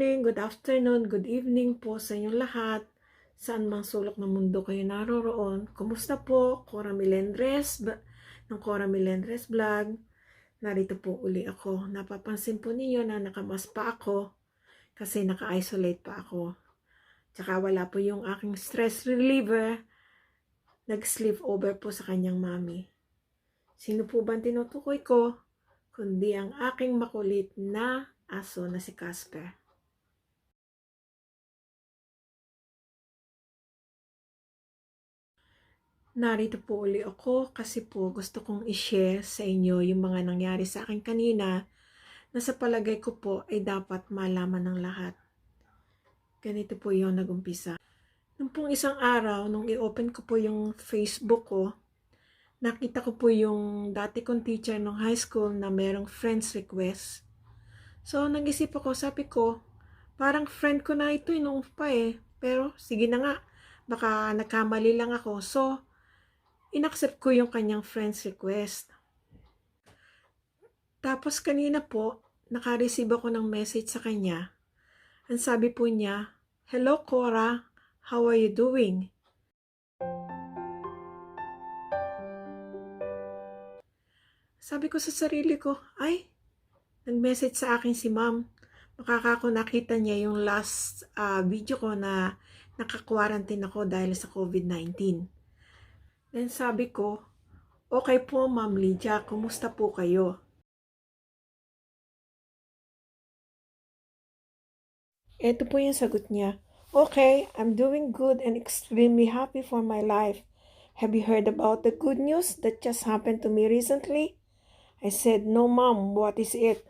morning, good afternoon, good evening po sa inyong lahat. Saan mang sulok ng mundo kayo naroroon. Kumusta po? Cora Melendres ng Cora Melendres Vlog. Narito po uli ako. Napapansin po ninyo na nakamask pa ako kasi naka-isolate pa ako. Tsaka wala po yung aking stress reliever. Nag-sleep over po sa kanyang mami. Sino po ba tinutukoy ko? Kundi ang aking makulit na aso na si Casper. Narito po uli ako kasi po gusto kong i-share sa inyo yung mga nangyari sa akin kanina na sa palagay ko po ay dapat malaman ng lahat. Ganito po yung nagumpisa. Nung pong isang araw, nung i-open ko po yung Facebook ko, nakita ko po yung dati kong teacher nung high school na merong friends request. So, nag-isip ako, sabi ko, parang friend ko na ito nung pa eh. Pero, sige na nga, baka nagkamali lang ako. So, inaccept ko yung kanyang friends request. Tapos kanina po, naka-receive ako ng message sa kanya. Ang sabi po niya, "Hello Cora, how are you doing?" Sabi ko sa sarili ko, ay, nag-message sa akin si ma'am. Makaka ako nakita niya yung last video ko na naka-quarantine ako dahil sa COVID-19. Then sabi ko, okay po Ma'am Lydia, kumusta po kayo? Ito po yung sagot niya. Okay, I'm doing good and extremely happy for my life. Have you heard about the good news that just happened to me recently? I said, no ma'am, what is it?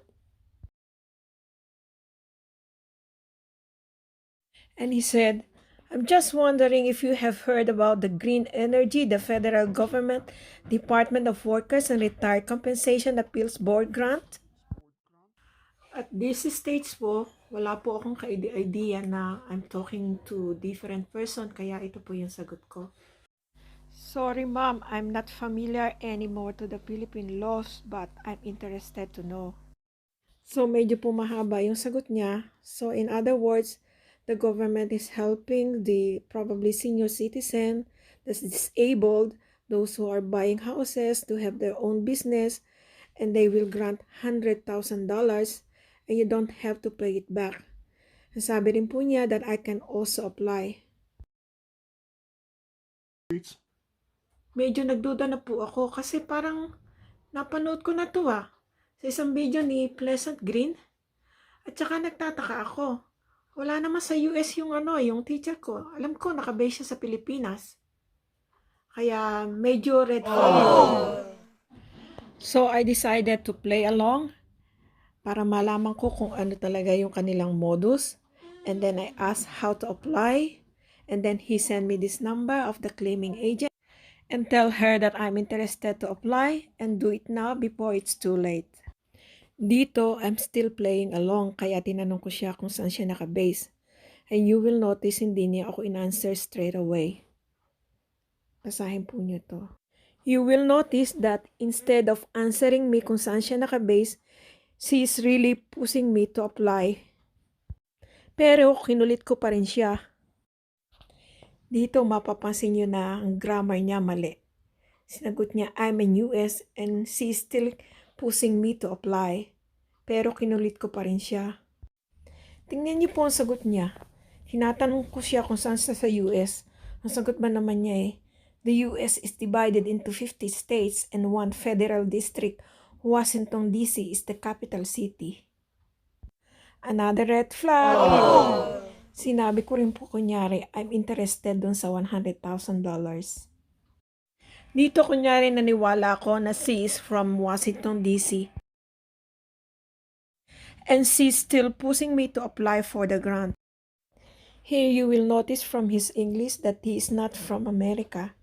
And he said, I'm just wondering if you have heard about the green energy the federal government Department of Workers and Retired Compensation Appeals Board grant? At this stage po, wala po akong ka-idea na I'm talking to different person, kaya ito po yung sagot ko. Sorry ma'am, I'm not familiar anymore to the Philippine laws, but I'm interested to know. So medyo po mahaba yung sagot niya. So in other words, the government is helping the probably senior citizen, the disabled, those who are buying houses to have their own business, and they will grant $100,000 and you don't have to pay it back. And sabi rin po niya that I can also apply. Medyo nagduda na po ako kasi parang napanood ko na to sa isang video ni Pleasant Green. At saka nagtataka ako. Wala naman sa US yung teacher ko. Alam ko nakabase siya sa Pilipinas. Kaya medyo red flag. So I decided to play along para malaman ko kung ano talaga yung kanilang modus. And then I asked how to apply. And then he sent me this number of the claiming agent and tell her that I'm interested to apply and do it now before it's too late. Dito, I'm still playing along kaya tinanong ko siya kung saan siya nakabase. And you will notice hindi niya ako in-answer straight away. Basahin po niyo to. You will notice that instead of answering me kung saan siya nakabase, she is really pushing me to apply. Pero kinulit ko pa rin siya. Dito mapapansin niyo na ang grammar niya mali. Sinagot niya, I'm in US and she is still pushing me to apply. Pero kinulit ko pa rin siya. Tingnan niyo po ang sagot niya. Tinatanong ko siya kung saan sa US. Ang sagot ba naman niya the US is divided into 50 states and one federal district. Washington DC is the capital city. Another red flag. Oh! Sinabi ko rin po kunyari, I'm interested dun sa $100,000. Dito kunyari naniwala ako na she is from Washington DC. And she's still pushing me to apply for the grant. Here you will notice from his English that he is not from America.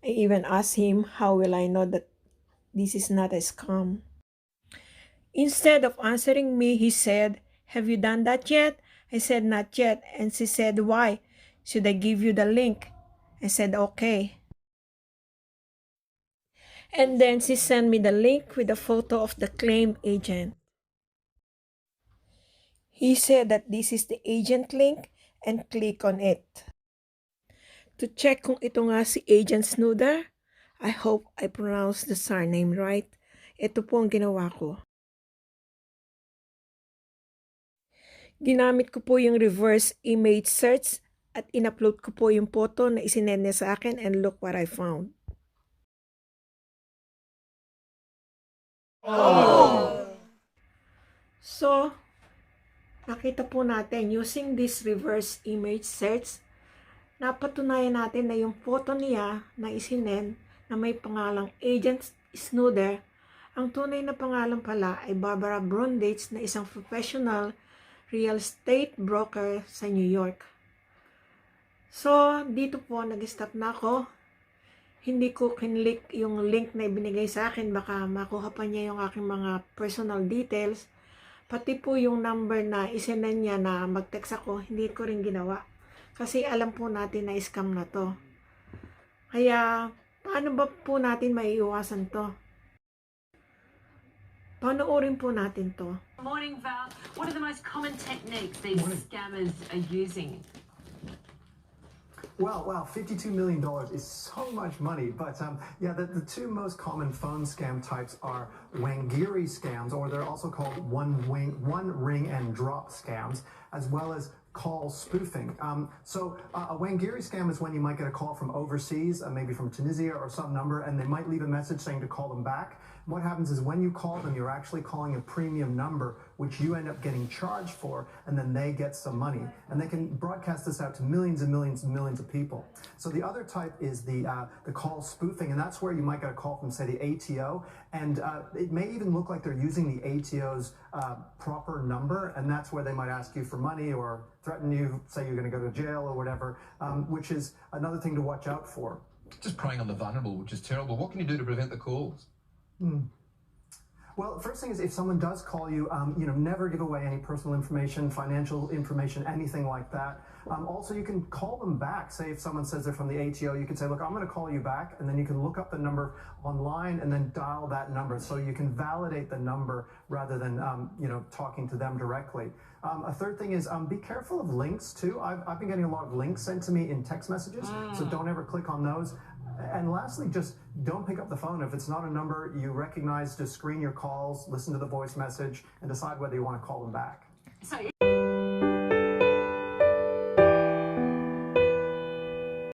I even asked him, how will I know that this is not a scam? Instead of answering me, he said, have you done that yet? I said, not yet. And she said, why? Should I give you the link? I said, okay. And then she sent me the link with a photo of the claim agent. He said that this is the agent link and click on it. To check kung ito nga si Agent Snooder, I hope I pronounced the surname right. Ito po ang ginawa ko. Ginamit ko po yung reverse image search at in-upload ko po yung photo na isinend niya sa akin and look what I found. So, nakita po natin using this reverse image search, napatunayan natin na yung photo niya na isinend na may pangalang Agent Snooder, ang tunay na pangalan pala ay Barbara Brundage na isang professional real estate broker sa New York. So, dito po nag-stop na ako. Hindi ko kinlik yung link na ibinigay sa akin, baka makuha pa niya yung aking mga personal details. Pati po yung number na isinend niya na mag-text ako, hindi ko rin ginawa. Kasi alam po natin na scam na to. Kaya, paano ba po natin maiiwasan to? Panoorin po natin to. Morning, Val. What are the most common techniques these scammers are using? Well, wow, $52 million is so much money. But yeah, the two most common phone scam types are Wangiri scams, or they're also called one ring and drop scams, as well as call spoofing. A Wangiri scam is when you might get a call from overseas, maybe from Tunisia or some number, and they might leave a message saying to call them back. What happens is when you call them, you're actually calling a premium number, which you end up getting charged for, and then they get some money. And they can broadcast this out to millions and millions and millions of people. So the other type is the call spoofing, and that's where you might get a call from, say, the ATO, and it may even look like they're using the ATO's proper number, and that's where they might ask you for money or threaten you, say you're going to go to jail or whatever, which is another thing to watch out for. Just preying on the vulnerable, which is terrible. What can you do to prevent the calls? Well, first thing is if someone does call you, never give away any personal information, financial information, anything like that. Also, you can call them back. Say if someone says they're from the ATO, you can say, look, I'm going to call you back, and then you can look up the number online and then dial that number. So you can validate the number rather than, talking to them directly. A third thing is be careful of links too. I've been getting a lot of links sent to me in text messages, so don't ever click on those. And lastly, just don't pick up the phone. If it's not a number you recognize, just screen your calls, listen to the voice message, and decide whether you want to call them back. So